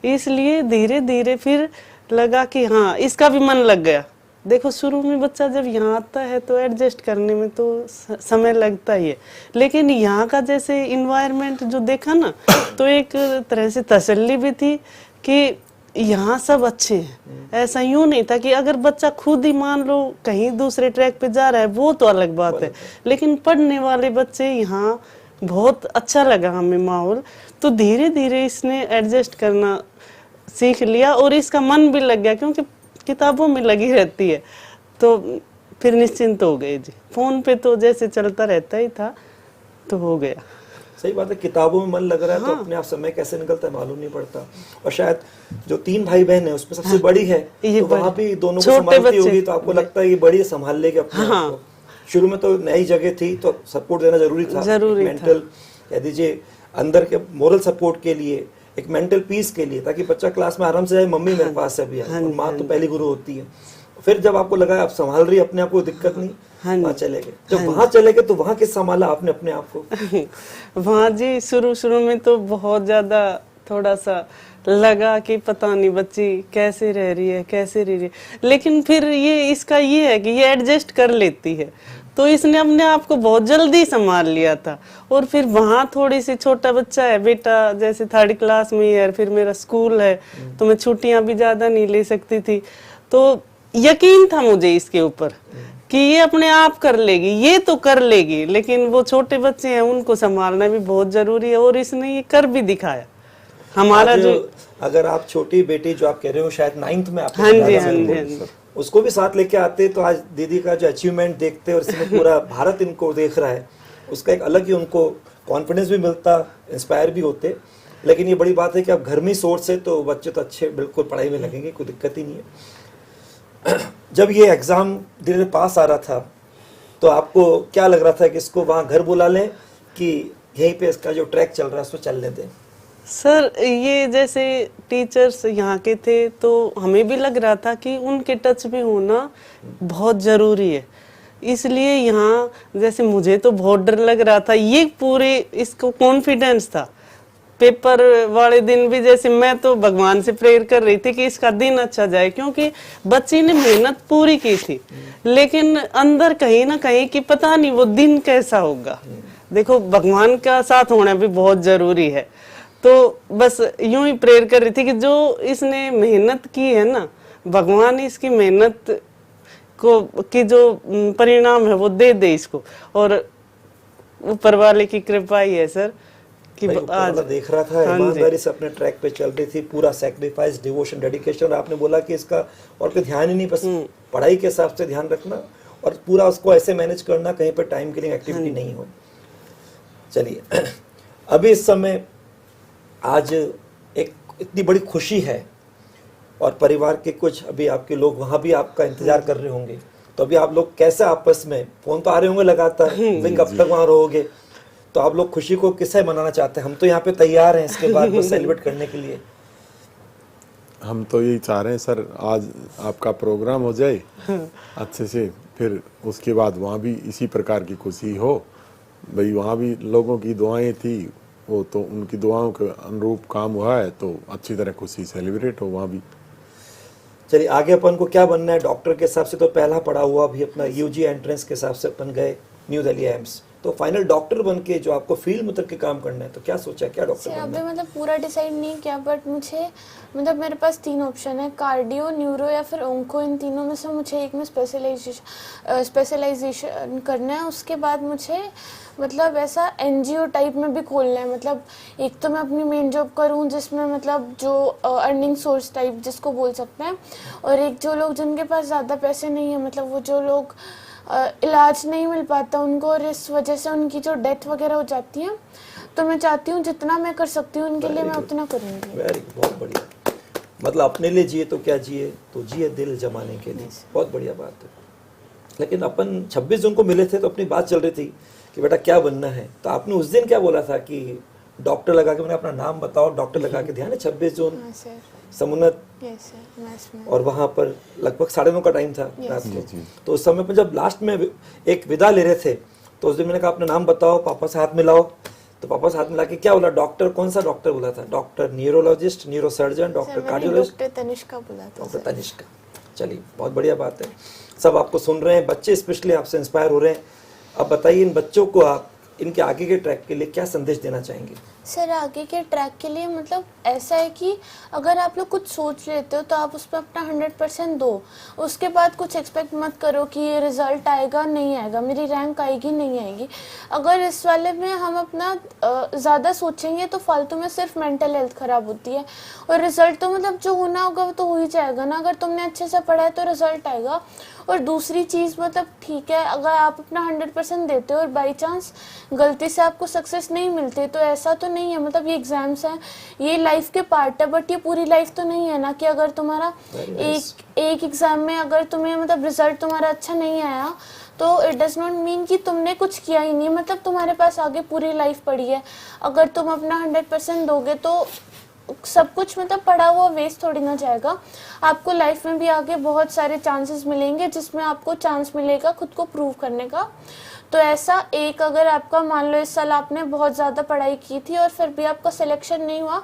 इसलिए धीरे धीरे फिर लगा कि हाँ इसका भी मन लग गया। देखो शुरू में बच्चा जब यहाँ आता है तो एडजस्ट करने में तो समय लगता ही है, लेकिन यहाँ का जैसे इन्वायरमेंट जो देखा ना तो एक तरह से तसल्ली भी थी कि यहाँ सब अच्छे हैं। ऐसा यूं नहीं था कि अगर बच्चा खुद ही मान लो कहीं दूसरे ट्रैक पे जा रहा है वो तो अलग बात है, लेकिन पढ़ने वाले बच्चे यहाँ बहुत अच्छा लगा हमें माहौल। तो धीरे धीरे इसने एडजस्ट करना सीख लिया और इसका मन भी लग गया, क्योंकि किताबों में लगी रहती है तो फिर निश्चिंत हो गए जी। फोन पे तो जैसे चलता रहता ही था तो हो गया। सही बात है, किताबों में मन लग रहा है तो अपने आप समय कैसे निकलता है मालूम नहीं पड़ता। और शायद जो 3 भाई बहन है उसमें सबसे बड़ी है तो वहाँ भी दोनों को संभालती होगी, तो आपको लगता है ये बड़ी संभाल लेगी अपने आप को। शुरू में तो नई जगह थी तो सपोर्ट देना जरूरी था, मेंटल कह दीजिए अंदर के मोरल सपोर्ट के लिए, एक मेंटल पीस के लिए, ताकि बच्चा क्लास में आराम से जाए, मम्मी मेरे पास है अभी, और माँ तो पहली गुरु होती है। फिर जब आपको लगा आप संभाल रही अपने आप को, दिक्कत नहीं, वहाँ चले गए। जब वहाँ चले गए तो वहाँ किस संभाला आपने अपने आप को? वहाँ जी शुरू में तो बहुत ज्यादा थोड़ा सा लगा कि पता नहीं बच्ची कैसे रह रही है, लेकिन फिर ये इसका ये है कि ये एडजस्ट कर लेती है, तो इसने अपने आप को बहुत जल्दी संभाल लिया था। और फिर वहाँ थोड़ी सी छोटा बच्चा है बेटा, जैसे 3rd क्लास में है, फिर मेरा स्कूल है तो मैं छुट्टियां भी ज्यादा नहीं ले सकती थी, तो यकीन था मुझे इसके ऊपर कि ये अपने आप कर लेगी, ये तो कर लेगी। लेकिन वो छोटे बच्चे हैं उनको संभालना भी बहुत जरूरी है, और इसने ये कर भी दिखाया। हमारा जो अगर आप छोटी बेटी जो आप कह रहे हो शायद 9th में आप, हाँ जी, उसको भी साथ लेके आते तो आज दीदी का जो अचीवमेंट देखते और इसमें पूरा भारत इनको देख रहा है, उसका एक अलग ही उनको कॉन्फिडेंस भी मिलता, इंस्पायर भी होते। लेकिन ये बड़ी बात है कि आप घर में सोर्स से तो बच्चे तो अच्छे बिल्कुल पढ़ाई में लगेंगे, कोई दिक्कत ही नहीं है। जब ये एग्जाम धीरे धीरे पास आ रहा था तो आपको क्या लग रहा था कि इसको वहाँ घर बुला लें कि यहीं पे इसका जो ट्रैक चल रहा है उसको चलने दें? सर ये जैसे टीचर्स यहाँ के थे तो हमें भी लग रहा था कि उनके टच में होना बहुत ज़रूरी है, इसलिए यहाँ जैसे मुझे तो बहुत डर लग रहा था, ये पूरे इसको कॉन्फिडेंस था। पेपर वाले दिन भी जैसे मैं तो भगवान से प्रेयर कर रही थी कि इसका दिन अच्छा जाए, क्योंकि बच्ची ने मेहनत पूरी की थी, लेकिन अंदर कहीं ना कहीं कि पता नहीं वो दिन कैसा होगा। देखो भगवान का साथ होना भी बहुत ज़रूरी है, तो बस यूं ही प्रेयर कर रही थी कि जो इसने मेहनत की है ना, भगवान इसकी मेहनत को की जो परिणाम है वो दे दे इसको, और ऊपर वाले की कृपा ही है सर कि आज देख रहा था ईमानदारी से अपने ट्रैक पे चल रही थी, पूरा सैक्रिफाइस, डिवोशन, डेडिकेशन। और आपने बोला कि इसका और कोई ध्यान ही नहीं, बस पढ़ाई के हिसाब से ध्यान रखना और पूरा उसको ऐसे मैनेज करना कहीं पर टाइम किलिंग एक्टिविटी नहीं हो। चलिए अभी इस समय आज एक इतनी बड़ी खुशी है और परिवार के कुछ अभी आपके लोग वहाँ भी आपका इंतजार कर रहे होंगे, तो अभी आप लोग कैसे आपस में, फोन तो आ रहे होंगे लगातार, कब तक वहाँ रहोगे, तो आप लोग खुशी को किससे मनाना चाहते हैं? हम तो यहाँ पे तैयार हैं इसके बाद बस सेलिब्रेट करने के लिए। हम तो यही चाह रहे हैं सर, आज आपका प्रोग्राम हो जाए अच्छे से, फिर उसके बाद वहाँ भी इसी प्रकार की खुशी हो। भाई वहाँ भी लोगों की दुआएं थी, वो तो उनकी दुआओं के अनुरूप काम हुआ है, तो अच्छी तरह खुशी सेलिब्रेट हो वहाँ भी। चलिए आगे अपन को क्या बनना है? डॉक्टर के हिसाब से तो पहला पढ़ा हुआ, अभी अपना यूजी एंट्रेंस के हिसाब से अपन गए न्यू दिल्ली एम्स, तो फाइनल डॉक्टर बन के जो आपको फील्ड में उतर के काम करना है, तो क्या सोचा है, क्या डॉक्टर सर बनना अभी है? मतलब पूरा डिसाइड नहीं किया, बट मुझे मतलब मेरे पास 3 ऑप्शन है, कार्डियो, न्यूरो या फिर ओंको। इन तीनों में से मुझे एक में स्पेशलाइजेशन करना है। उसके बाद मुझे मतलब ऐसा एनजीओ टाइप में भी खोलना है। मतलब एक तो मैं अपनी मेन जॉब करूं जिसमें मतलब जो अर्निंग सोर्स टाइप जिसको बोल सकते हैं, और एक जो लोग जिनके पास ज़्यादा पैसे नहीं है, मतलब वो जो लोग इलाज नहीं मिल पाता उनको, और इस वजह से उनकी जो डेथ वगैरह हो जाती है, तो मैं चाहती हूँ जितना मैं कर सकती हूँ उनके लिए मैं उतना करूँगी। वेरी बहुत बढ़िया। मतलब अपने लिए जिए तो क्या जिए, तो जिए दिल जमाने के लिए। बहुत बढ़िया बात है। लेकिन अपन 26 जून को मिले थे तो अपनी बात चल रही थी कि बेटा क्या बनना है, तो आपने उस दिन क्या बोला था कि डॉक्टर लगा के, मैंने अपना नाम बताओ, डॉक्टर लगा के, ध्यान है 26 जून हाँ सर, समुन्नत, यस सर, मैथ्स में। और वहां पर लगभग 9:30 का टाइम था रात जी, को। जी। तो उस समय पर जब लास्ट में एक विदा ले रहे थे, तो उस दिन मैंने कहा अपना नाम बताओ, पापा से हाथ मिलाओ। तो पापा से हाथ मिला के क्या बोला, डॉक्टर कौन सा डॉक्टर बोला था? Doctor neurologist, neurosurgeon, doctor sir मैंने कार्डियोलॉजिस्ट, डॉक्टर तनिष्का बोला था डॉक्टर सर। तनिष्का। चलिए बहुत बढ़िया बात है, सब आपको सुन रहे हैं, बच्चे स्पेशली आपसे इंस्पायर हो रहे हैं। अब बताइए इन बच्चों को आप इनके आगे के ट्रैक के लिए क्या संदेश देना चाहेंगे? सर आगे के ट्रैक के लिए मतलब ऐसा है कि अगर आप लोग कुछ सोच लेते हो तो आप उस पर अपना 100% दो। उसके बाद कुछ एक्सपेक्ट मत करो कि ये रिजल्ट आएगा नहीं आएगा, मेरी रैंक आएगी नहीं आएगी। अगर इस वाले में हम अपना ज़्यादा सोचेंगे तो फालतू में सिर्फ मेंटल हेल्थ ख़राब होती है, और रिजल्ट तो मतलब जो होना होगा वो तो हो ही जाएगा ना। अगर तुमने अच्छे से पढ़ा है तो रिजल्ट आएगा। और दूसरी चीज़ मतलब ठीक है, अगर आप अपना 100% देते हो और बाई चांस गलती से आपको सक्सेस नहीं मिलती, तो ऐसा तो नहीं है, मतलब ये एग्जाम्स हैं, ये लाइफ के पार्ट है, बट ये पूरी लाइफ तो नहीं है ना कि अगर तुम्हारा एक एग्ज़ाम में अगर तुम्हें मतलब रिजल्ट तुम्हारा अच्छा नहीं आया तो इट डज़ नॉट मीन कि तुमने कुछ किया ही नहीं, मतलब तुम्हारे पास आगे पूरी लाइफ पड़ी है। अगर तुम अपना 100% दोगे तो सब कुछ मतलब पढ़ा हुआ वेस्ट थोड़ी ना जाएगा। आपको लाइफ में भी आगे बहुत सारे चांसेस मिलेंगे जिसमें आपको चांस मिलेगा खुद को प्रूव करने का। तो ऐसा एक, अगर आपका मान लो इस साल आपने बहुत ज़्यादा पढ़ाई की थी और फिर भी आपका सिलेक्शन नहीं हुआ,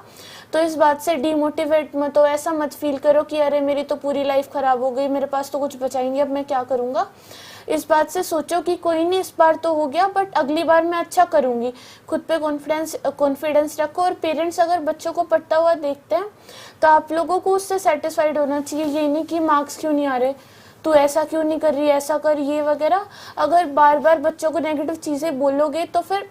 तो इस बात से डीमोटिवेट मत हो, ऐसा मत फील करो कि अरे मेरी तो पूरी लाइफ ख़राब हो गई, मेरे पास तो कुछ बचा ही नहीं, अब मैं क्या करूँगा। इस बात से सोचो कि कोई नहीं, इस बार तो हो गया बट अगली बार मैं अच्छा करूँगी। खुद पे कॉन्फिडेंस रखो। और पेरेंट्स अगर बच्चों को पढ़ता हुआ देखते हैं तो आप लोगों को उससे सेटिस्फाइड होना चाहिए, ये नहीं कि मार्क्स क्यों नहीं आ रहे, तू ऐसा क्यों नहीं कर रही, ऐसा कर, ये वगैरह। अगर बार बार बच्चों को नेगेटिव चीज़ें बोलोगे तो फिर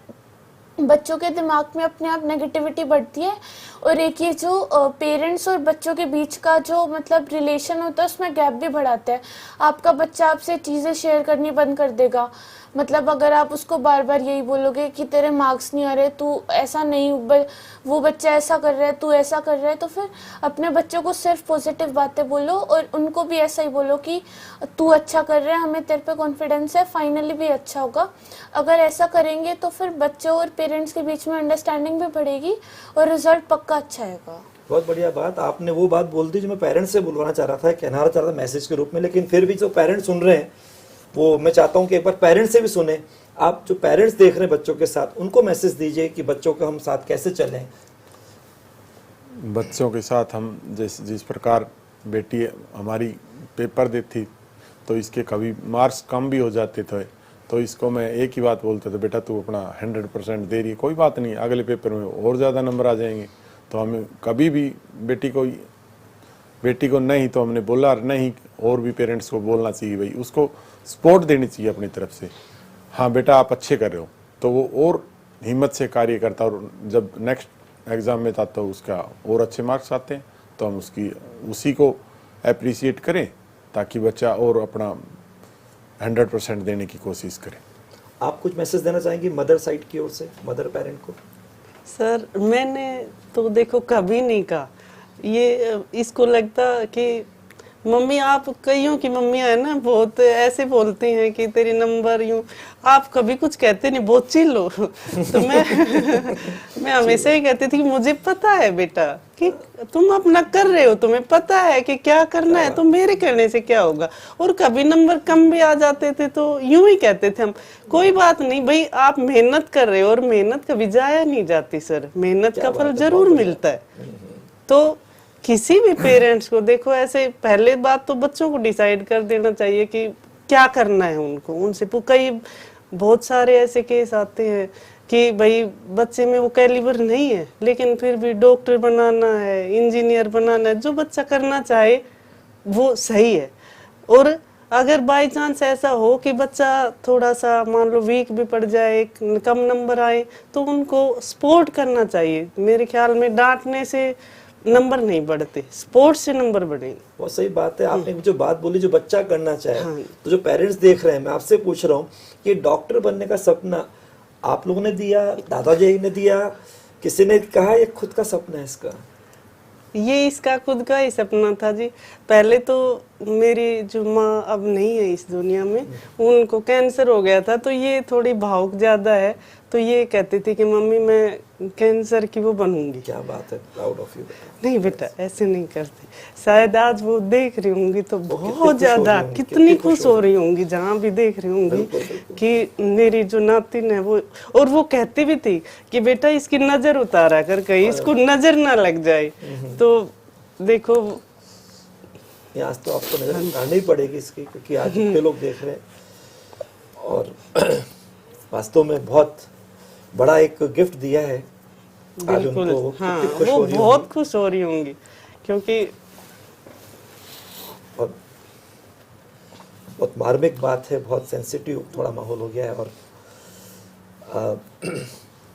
बच्चों के दिमाग में अपने आप नेगेटिविटी बढ़ती है। और एक ये जो पेरेंट्स और बच्चों के बीच का जो मतलब रिलेशन होता है उसमें गैप भी बढ़ाता है। आपका बच्चा आपसे चीज़ें शेयर करनी बंद कर देगा। मतलब अगर आप उसको बार बार यही बोलोगे कि तेरे मार्क्स नहीं आ रहे, तू ऐसा नहीं, वो बच्चा ऐसा कर रहा है, तू ऐसा कर रहा है, तो फिर अपने बच्चों को सिर्फ पॉजिटिव बातें बोलो और उनको भी ऐसा ही बोलो कि तू अच्छा कर रहा है, हमें तेरे पे कॉन्फिडेंस है, फाइनली भी अच्छा होगा। अगर ऐसा करेंगे तो फिर बच्चों और पेरेंट्स के बीच में अंडरस्टैंडिंग भी बढ़ेगी और रिजल्ट पक्का अच्छा आएगा। बहुत बढ़िया बात, आपने वो बात बोल दी जो मैं पेरेंट्स से बुलवाना चाह रहा था, कहना चाह रहा था मैसेज के रूप में। लेकिन फिर भी जो पेरेंट्स सुन रहे हैं वो मैं चाहता हूँ कि एक बार पेरेंट्स से भी सुने। आप जो पेरेंट्स देख रहे हैं बच्चों के साथ, उनको मैसेज दीजिए कि बच्चों के हम साथ कैसे चलें। बच्चों के साथ हम जिस प्रकार बेटी हमारी पेपर देती तो इसके कभी मार्क्स कम भी हो जाते थे, तो इसको मैं एक ही बात बोलता था, बेटा तू अपना 100% दे रही है, कोई बात नहीं, अगले पेपर में और ज़्यादा नंबर आ जाएंगे। तो हमें कभी भी बेटी को नहीं, तो हमने बोला नहीं, और भी पेरेंट्स को बोलना चाहिए, भाई उसको सपोर्ट देनी चाहिए अपनी तरफ से। हाँ बेटा आप अच्छे कर रहे हो, तो वो और हिम्मत से कार्य करता, और जब नेक्स्ट एग्ज़ाम में था तो उसका और अच्छे मार्क्स आते हैं, तो हम उसी को अप्रिसिएट करें ताकि बच्चा और अपना 100% देने की कोशिश करे। आप कुछ मैसेज देना चाहेंगी मदर साइड की ओर से, मदर पेरेंट को? सर मैंने तो देखो कभी नहीं कहा ये, इसको लगता कि मम्मी, आप कईयों की मम्मियाँ है ना बहुत ऐसे बोलती हैं कि तेरे नंबर यूं, आप कभी कुछ कहते नहीं, बहुत चिल हो। तो मैं हमेशा ही कहती थी कि मुझे पता है बेटा कि तुम अपना कर रहे हो, तुम्हें पता है कि क्या करना है, तो मेरे करने से क्या होगा। और कभी नंबर कम भी आ जाते थे तो यूं ही कहते थे हम, कोई बात नहीं भाई, आप मेहनत कर रहे हो और मेहनत कभी जाया नहीं जाती सर, मेहनत का फल जरूर मिलता है। तो किसी भी पेरेंट्स को देखो ऐसे, पहले बात तो बच्चों को डिसाइड कर देना चाहिए कि क्या करना है उनको। उनसे कई बहुत सारे ऐसे केस आते हैं कि भाई बच्चे में वो कैलिबर नहीं है, लेकिन फिर भी डॉक्टर बनाना है, इंजीनियर बनाना है, जो बच्चा करना चाहे वो सही है। और अगर बाय चांस ऐसा हो कि बच्चा थोड़ा सा मान लो वीक भी पड़ जाए, कम नंबर आए, तो उनको सपोर्ट करना चाहिए। मेरे ख्याल में डांटने से नंबर नहीं बढ़ते, स्पोर्ट्स से नंबर बढ़ेंगे। बहुत सही बात है आपने जो बात बोली, जो बच्चा करना चाहे। तो जो पेरेंट्स देख रहे हैं, मैं आपसे पूछ रहा हूँ कि डॉक्टर बनने का सपना आप लोगों ने दिया, दादाजी ने दिया, किसी ने कहा ये खुद का सपना है इसका? ये इसका खुद का ही सपना था जी। पहले तो मेरी जो माँ अब नहीं है इस दुनिया में, उनको कैंसर हो गया था, तो ये थोड़ी भावुक ज्यादा है, तो ये कहती थी कि मम्मी मैं कैंसर की वो बनूंगी। क्या बात है, प्राउड ऑफ यू। नहीं बेटा ऐसे नहीं करती। शायद आज वो देख रही होंगी तो बहुत ज्यादा कितनी कितनी खुश हो रही होंगी, जहाँ भी देख रही होंगी कि मेरी जो नातिन है वो। और वो कहती भी थी कि बेटा इसकी नजर उतारा कर, कहीं इसको नजर ना लग जाए। तो देखो आज तो आपको नजर उतारनी पड़ेगी इसकी, क्योंकि आज इतने लोग देख रहे हैं। और वास्तव में बहुत बड़ा एक गिफ्ट दिया है आज बिल्कुल। उनको। हाँ, कितनी खुश वो हो रही बहुत होंगी। खुश हो रही होंगी, क्योंकि और बहुत मार्मिक बात है, बहुत सेंसिटिव थोड़ा माहौल हो गया है। और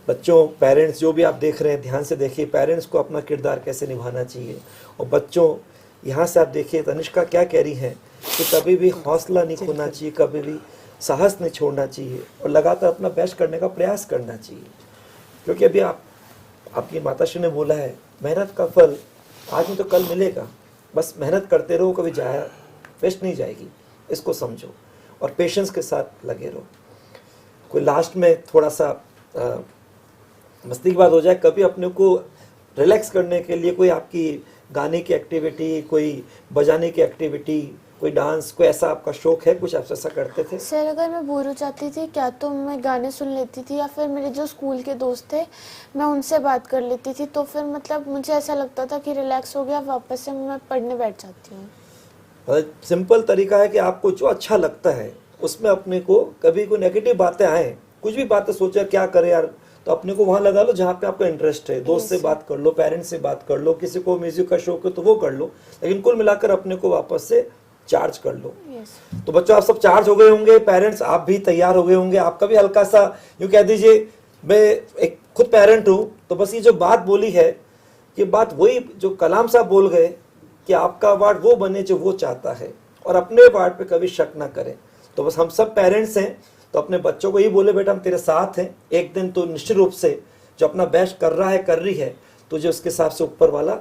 बच्चों, पेरेंट्स जो भी आप देख रहे हैं, ध्यान से देखिए पेरेंट्स को अपना किरदार कैसे निभाना चाहिए। और बच्चों, यहाँ से आप देखिए तनिष्का क्या कह रही हैं कि कभी भी हौसला नहीं खोना चाहिए, कभी भी साहस नहीं छोड़ना चाहिए, और लगातार अपना बेस्ट करने का प्रयास करना चाहिए। क्योंकि अभी आपकी माताश्री ने बोला है, मेहनत का फल आज नहीं तो कल मिलेगा। बस मेहनत करते रहो, कभी जाया वेस्ट नहीं जाएगी, इसको समझो और पेशेंस के साथ लगे रहो। कोई लास्ट में थोड़ा सा मस्ती की बात हो जाए, कभी अपने को रिलैक्स करने के लिए कोई आपकी गाने की एक्टिविटी, कोई बजाने की एक्टिविटी, कोई डांस, कोई ऐसा आपका शौक है, कुछ आप ऐसा करते थे? सर अगर मैं बोर हो जाती थी क्या तो मैं गाने सुन लेती थी, या फिर मेरे जो स्कूल के दोस्त थे मैं उनसे बात कर लेती थी। तो फिर मतलब मुझे ऐसा लगता था कि रिलैक्स हो गया, वापस से मैं पढ़ने बैठ जाती हूँ। सिंपल तरीका है कि आपको जो अच्छा लगता है उसमें अपने को, कभी कोई नेगेटिव बातें आए, कुछ भी बातें सोचा क्या करे यार, तो अपने को वहां लगा लो जहाँ पे आपका इंटरेस्ट है। दोस्त से बात कर लो, पेरेंट्स से बात कर लो, किसी को म्यूजिक का शौक है तो वो कर लो, लेकिन कुल मिलाकर अपने को वापस से चार्ज कर लो। तो बच्चों, आप सब चार्ज हो गए होंगे, पेरेंट्स आप भी तैयार हो गए होंगे। आपका भी हल्का सा यूँ कह दीजिए, मैं एक खुद पेरेंट हूँ, तो बस ये जो बात बोली है, ये बात वही जो कलाम साहब बोल गए कि आपका वार्ड वो बने जो वो चाहता है, और अपने वार्ड पे कभी शक ना करें। तो बस हम सब पेरेंट्स हैं, तो अपने बच्चों को यही बोले, बेटा हम तेरे साथ हैं, एक दिन तो निश्चित रूप से जो अपना बेस्ट कर रहा है, कर रही है, तुझे उसके हिसाब से ऊपर वाला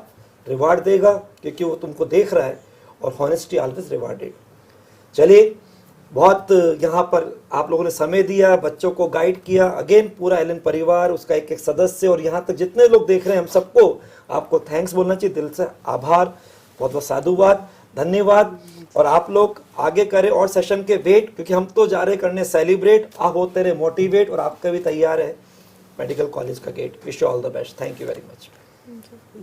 रिवार्ड देगा, क्योंकि वो तुमको देख रहा है, और हॉनेस्टी ऑलवेज रिवार्डेड। चलिए, बहुत यहाँ पर आप लोगों ने समय दिया, बच्चों को गाइड किया। अगेन पूरा एलन परिवार, उसका एक एक सदस्य, और यहाँ तक जितने लोग देख रहे हैं, हम सबको आपको थैंक्स बोलना चाहिए, दिल से आभार, बहुत बहुत साधुवाद, धन्यवाद। और आप लोग आगे करें और सेशन के वेट, क्योंकि हम तो जा रहे करने सेलिब्रेट। आप होते रहे मोटिवेट, और आपका भी तैयार है मेडिकल कॉलेज का gate. Wish you all the best. Thank you very much.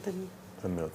धन्यवाद।